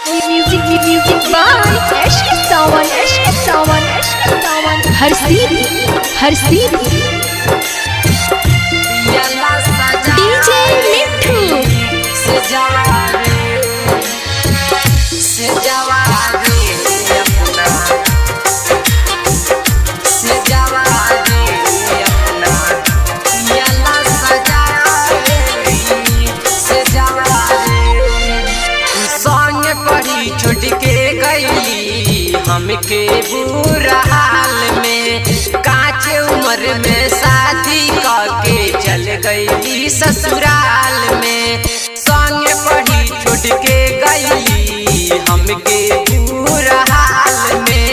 Music by Ashk Sawan. हर सीधी DJ मिठू छुट के गई हमके बुरा हाल में, कांच उम्र में शादी करके चल गई ससुराल में। संग पढ़ी छुट के गई हमके बुरा हाल में,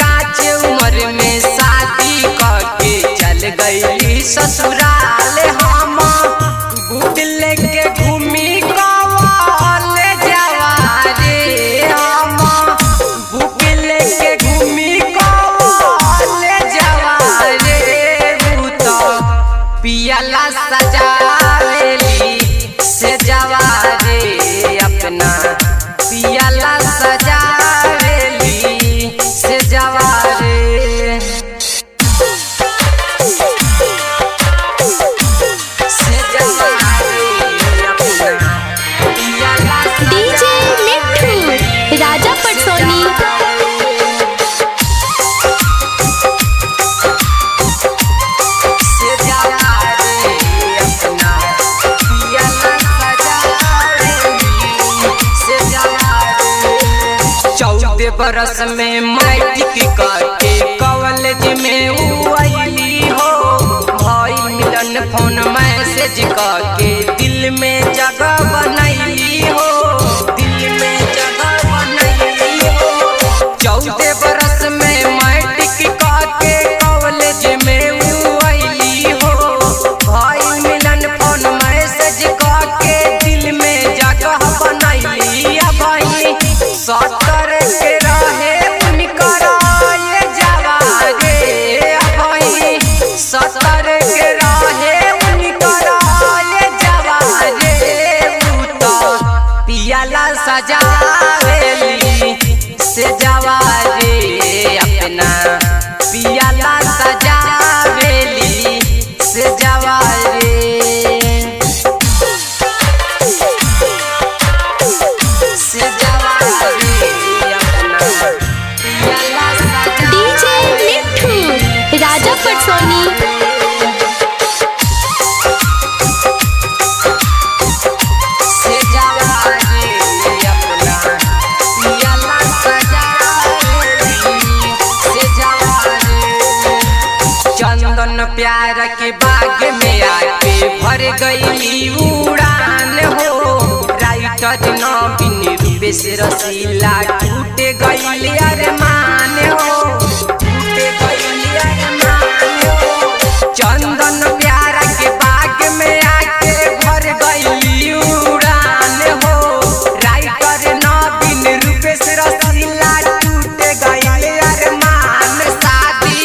कांच उम्र में शादी करके चल गई ससुराल। हम बुट लेके घूमी पियाला सजावेली से जवारे अपना, पियाला सजावेली से जवारे DJ मिठू राजा पटसोनी। बरस में मैट्रिक करके कॉलेज में आईली हो, भाई मिलन फोन मैसेज करके दिल में जगह बनैली हो, दिल में जगह बनैली हो। 14 बरस में मैट्रिक करके कॉलेज में आईली हो, भाई मिलन फोन मैसेज करके दिल में जगह बनैली। भाई 70 के रहे उनकर ये जवारे, भाई 70 के रहे उनकर ये जवारे। पियाला सजावेली से जवारे अपना, पियाला सजावेली से जवारे। DJ मिठू राजा पटसोनी। चंदन प्यार के बाग में आके भर गई उड़ान हो, राइटर नवीन रूपेश रसीला टूट गई अरमान हो, टूट गई अरमान हो। चंदन प्यार के बाग में आके भर गई उड़ान हो, राइटर नवीन रूपेश रसीला टूट गई अरमान। शादी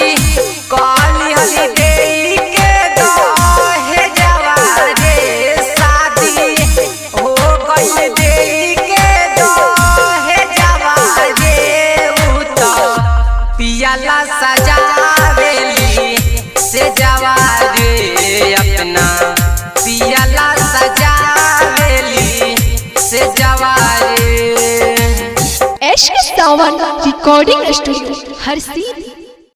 काली हली के दहे जवारे, शादी हो गई दे के दहे जवारे। पियाला सजावेली से जवारे अपना, पियाला सजावेली से जवारे। Ashk Sawan रिकॉर्डिंग स्टूडियो हर सीधी।